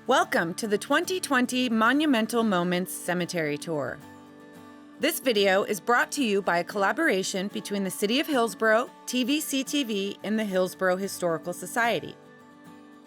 Welcome to the 2020 Monumental Moments Cemetery Tour. This video is brought to you by a collaboration between the City of Hillsboro, TVCTV, and the Hillsboro Historical Society.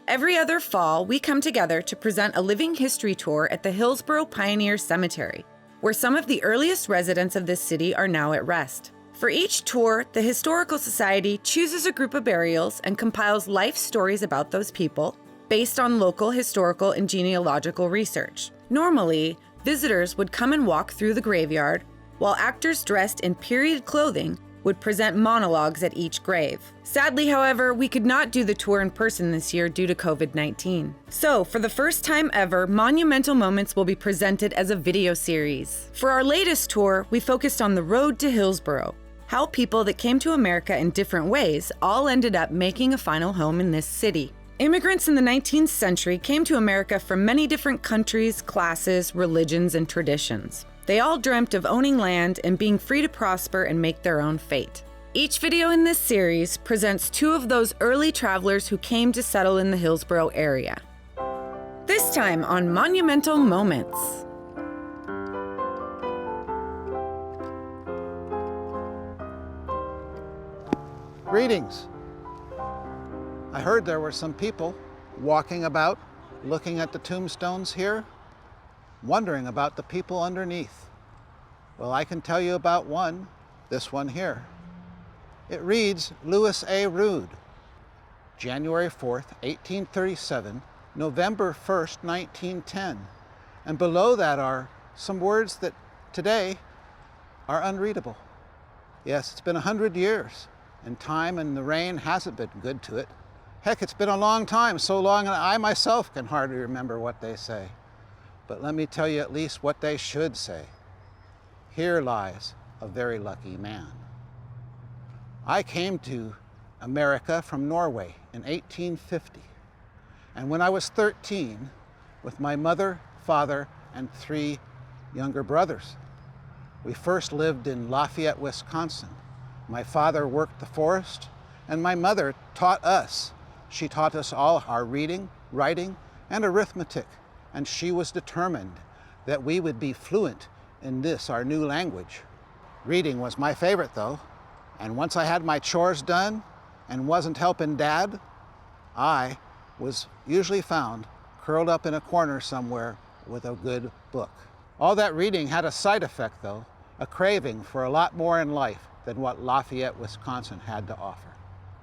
Every other fall, we come together to present a living history tour at the Hillsboro Pioneer Cemetery, where some of the earliest residents of this city are now at rest. For each tour, the Historical Society chooses a group of burials and compiles life stories about those people, based on local historical and genealogical research. Normally, visitors would come and walk through the graveyard, while actors dressed in period clothing would present monologues at each grave. Sadly, however, we could not do the tour in person this year due to COVID-19. So, for the first time ever, Monumental Moments will be presented as a video series. For our latest tour, we focused on the road to Hillsboro, how people that came to America in different ways all ended up making a final home in this city. Immigrants in the 19th century came to America from many different countries, classes, religions, and traditions. They all dreamt of owning land and being free to prosper and make their own fate. Each video in this series presents two of those early travelers who came to settle in the Hillsboro area. This time on Monumental Moments. Greetings. I heard there were some people walking about, looking at the tombstones here, wondering about the people underneath. Well, I can tell you about one, this one here. It reads Louis A. Rood, January 4th, 1837, November 1st, 1910. And below that are some words that today are unreadable. Yes, it's been 100 years, and time and the rain hasn't been good to it. Heck, it's been a long time, so long that I myself can hardly remember what they say. But let me tell you at least what they should say. Here lies a very lucky man. I came to America from Norway in 1850. And when I was 13, with my mother, father, and 3 younger brothers, we first lived in Lafayette, Wisconsin. My father worked the forest, and my mother taught us. She taught us all our reading, writing, and arithmetic, and she was determined that we would be fluent in this, our new language. Reading was my favorite, though, and once I had my chores done and wasn't helping Dad, I was usually found curled up in a corner somewhere with a good book. All that reading had a side effect, though, a craving for a lot more in life than what Lafayette, Wisconsin had to offer.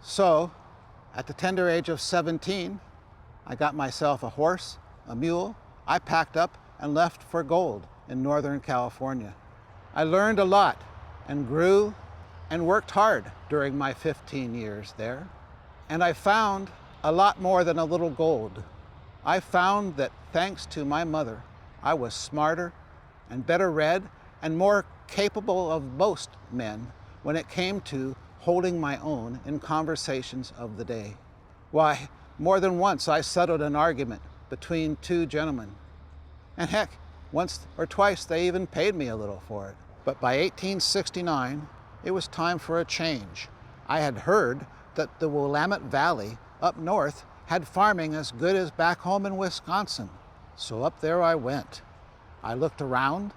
So, at the tender age of 17, I got myself a horse, a mule. I packed up and left for gold in Northern California. I learned a lot and grew and worked hard during my 15 years there. And I found a lot more than a little gold. I found that thanks to my mother, I was smarter and better read and more capable of most men when it came to holding my own in conversations of the day. Why, more than once I settled an argument between 2 gentlemen. And heck, once or twice they even paid me a little for it. But by 1869, it was time for a change. I had heard that the Willamette Valley up north had farming as good as back home in Wisconsin. So up there I went. I looked around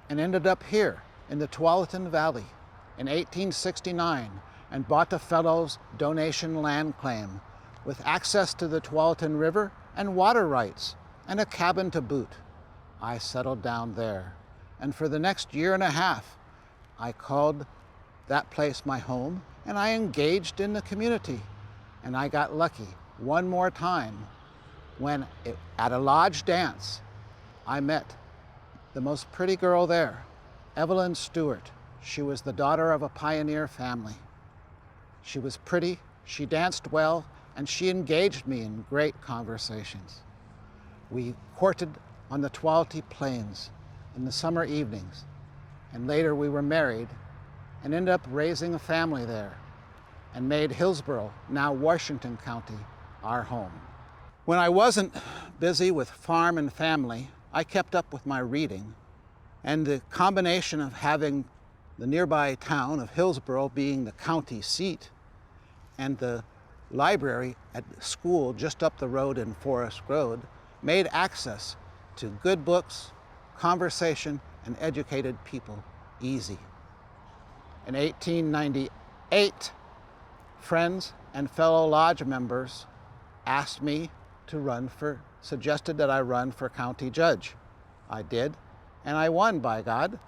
and ended up here in the Tualatin Valley in 1869 and bought a fellow's donation land claim with access to the Tualatin River and water rights and a cabin to boot. I settled down there, and for the next year and a half, I called that place my home, and I engaged in the community. And I got lucky one more time when, at a lodge dance, I met the most pretty girl there, Evelyn Stewart. She was the daughter of a pioneer family. She was pretty, she danced well, and she engaged me in great conversations. We courted on the Tualatin Plains in the summer evenings, and later we were married and ended up raising a family there and made Hillsboro, now Washington County, our home. When I wasn't busy with farm and family, I kept up with my reading, and the combination of having the nearby town of Hillsboro being the county seat and the library at the school just up the road in Forest Road made access to good books, conversation, and educated people easy. In 1898, friends and fellow lodge members asked me to suggested that I run for county judge. I did, and I won, by God.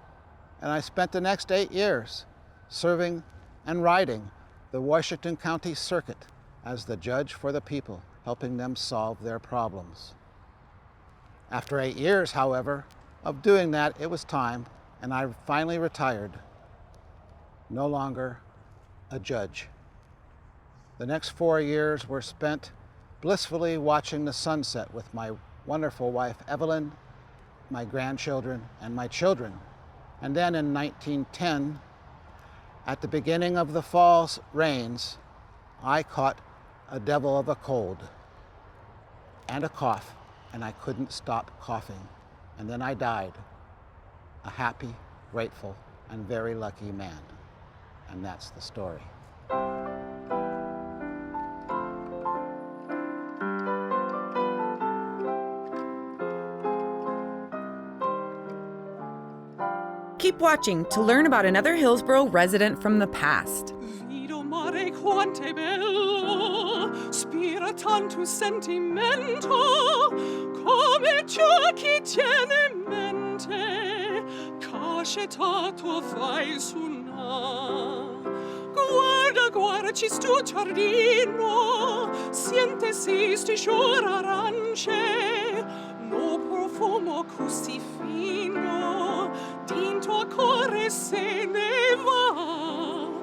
And I spent the next 8 years serving and riding the Washington County Circuit as the judge for the people, helping them solve their problems. After 8 years, however, of doing that, it was time, and I finally retired. No longer a judge. The next 4 years were spent blissfully watching the sunset with my wonderful wife, Evelyn, my grandchildren, and my children. And then in 1910, at the beginning of the fall's rains, I caught a devil of a cold and a cough, and I couldn't stop coughing. And then I died, a happy, grateful, and very lucky man. And that's the story. Keep watching to learn about another Hillsboro resident from the past. Vido mare quante bello, spira tanto sentimento, come ciò chi tiene mente, cascetato fai suona. Guarda, guarda, ci sto giardino, siente si scior arance, no profumo così fino, dinto a cuore se ne va.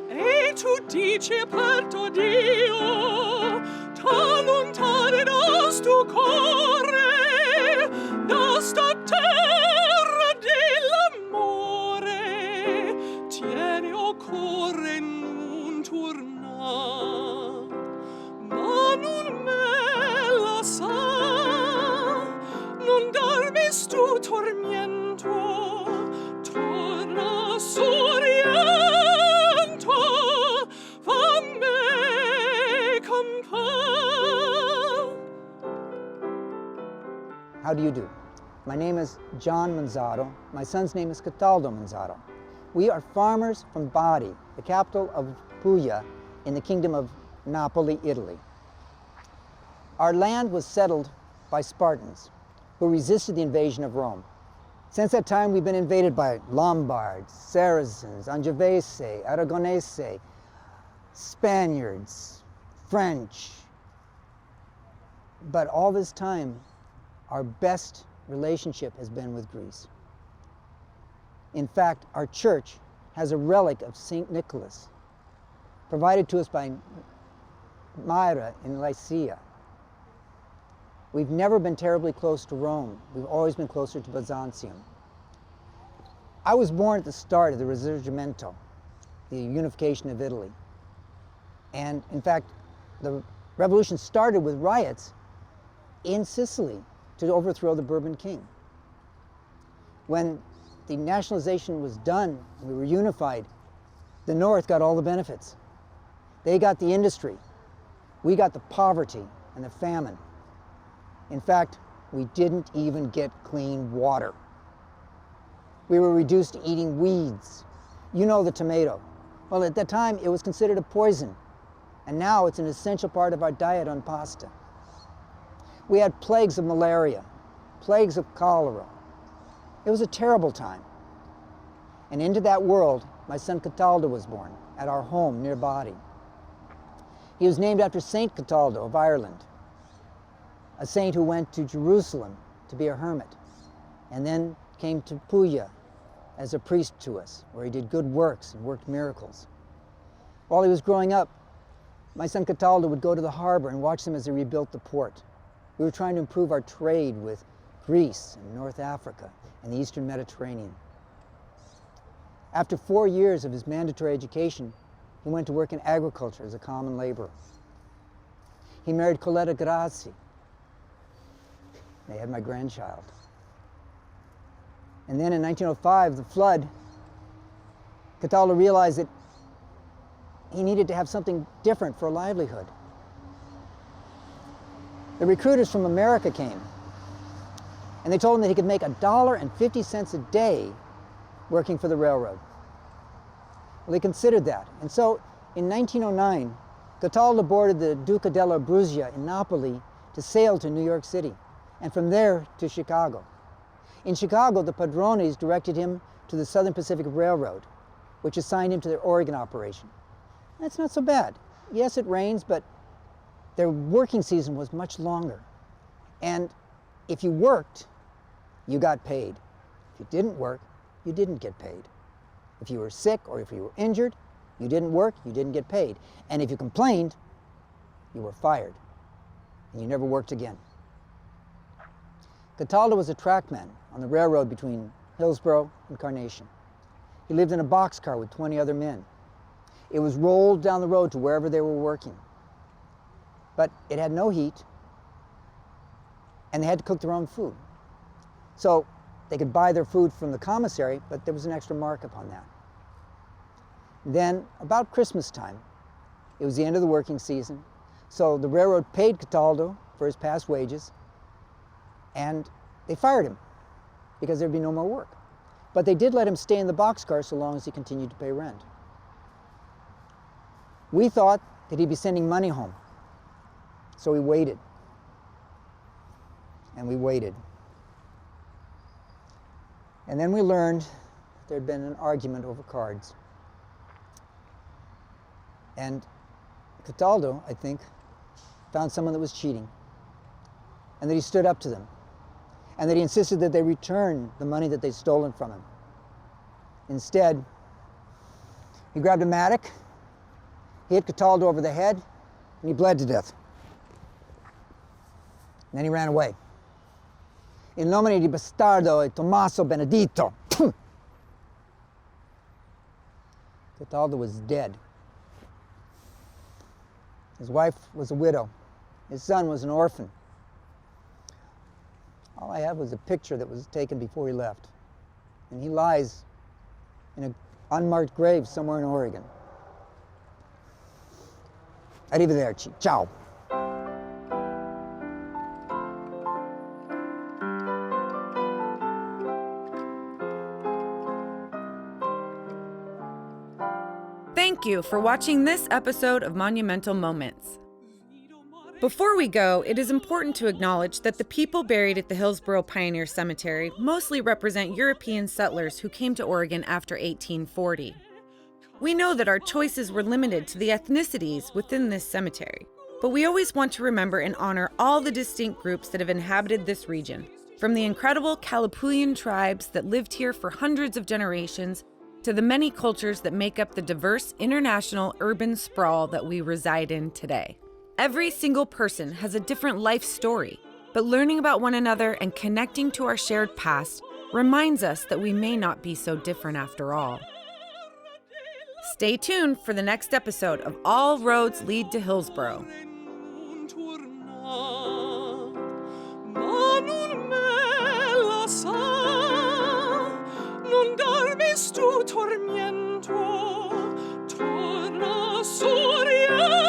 E tu dici aperto Dio, ta lontane da sto cuore, da sta terra dell'amore, tieni o cuore non torna, ma non me la sa, non darmi sto tormento, torna sorriento, fammi compagnia. How do you do? My name is John Manzado. My son's name is Cataldo Manzado. We are farmers from Bari, the capital of Puglia in the kingdom of Napoli, Italy. Our land was settled by Spartans who resisted the invasion of Rome. Since that time, we've been invaded by Lombards, Saracens, Sangiovese, Aragonese, Spaniards, French. But all this time, our best relationship has been with Greece. In fact, our church has a relic of St. Nicholas, provided to us by Myra in Lycia. We've never been terribly close to Rome. We've always been closer to Byzantium. I was born at the start of the Risorgimento, the unification of Italy. And in fact, the revolution started with riots in Sicily to overthrow the Bourbon king. When the nationalization was done, we were unified, the North got all the benefits. They got the industry. We got the poverty and the famine. In fact, we didn't even get clean water. We were reduced to eating weeds. You know the tomato. Well, at that time, it was considered a poison, and now it's an essential part of our diet on pasta. We had plagues of malaria, plagues of cholera. It was a terrible time. And into that world, my son Cataldo was born at our home near Bari. He was named after Saint Cataldo of Ireland, a saint who went to Jerusalem to be a hermit, and then came to Puglia as a priest to us, where he did good works and worked miracles. While he was growing up, my son Cataldo would go to the harbor and watch them as they rebuilt the port. We were trying to improve our trade with Greece and North Africa and the Eastern Mediterranean. After 4 years of his mandatory education, he went to work in agriculture as a common laborer. He married Coletta Grassi. They had my grandchild. And then in 1905, the flood, Cataldo realized that he needed to have something different for a livelihood. the recruiters from America came, and they told him that he could make $1.50 a day working for the railroad. Well, he considered that. And so in 1909, Cataldo boarded the Duca della Abruzia in Napoli to sail to New York City, and from there to Chicago. In Chicago, the Padrones directed him to the Southern Pacific Railroad, which assigned him to their Oregon operation. That's not so bad. Yes, it rains, but their working season was much longer. And if you worked, you got paid. If you didn't work, you didn't get paid. If you were sick or if you were injured, you didn't work, you didn't get paid. And if you complained, you were fired, and you never worked again. Cataldo was a trackman on the railroad between Hillsboro and Carnation. He lived in a boxcar with 20 other men. It was rolled down the road to wherever they were working. But it had no heat, and they had to cook their own food. So they could buy their food from the commissary, but there was an extra markup on that. Then, about Christmas time, it was the end of the working season, so the railroad paid Cataldo for his past wages, and they fired him because there'd be no more work. But they did let him stay in the boxcar so long as he continued to pay rent. We thought that he'd be sending money home, so we waited. And we waited. And then we learned there'd been an argument over cards. And Cataldo, I think, found someone that was cheating, and that he stood up to them, and that he insisted that they return the money that they'd stolen from him. Instead, he grabbed a mattock, he hit Cataldo over the head, and he bled to death. And then he ran away. In nomine di Bastardo e Tommaso Benedito. Cataldo was dead. His wife was a widow. His son was an orphan. All I have was a picture that was taken before he left. And he lies in an unmarked grave somewhere in Oregon. Arrivederci. Ciao. Thank you for watching this episode of Monumental Moments. Before we go, it is important to acknowledge that the people buried at the Hillsboro Pioneer Cemetery mostly represent European settlers who came to Oregon after 1840. We know that our choices were limited to the ethnicities within this cemetery, but we always want to remember and honor all the distinct groups that have inhabited this region, from the incredible Kalapuyan tribes that lived here for hundreds of generations to the many cultures that make up the diverse international urban sprawl that we reside in today. Every single person has a different life story, but learning about one another and connecting to our shared past reminds us that we may not be so different after all. Stay tuned for the next episode of All Roads Lead to Hillsboro. Non dormis tu tormento, torna sorriento,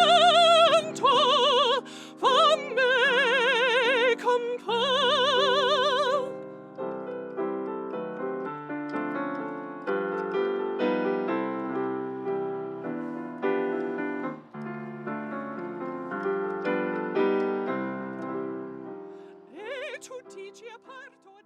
fammi campar. E tu dici a parto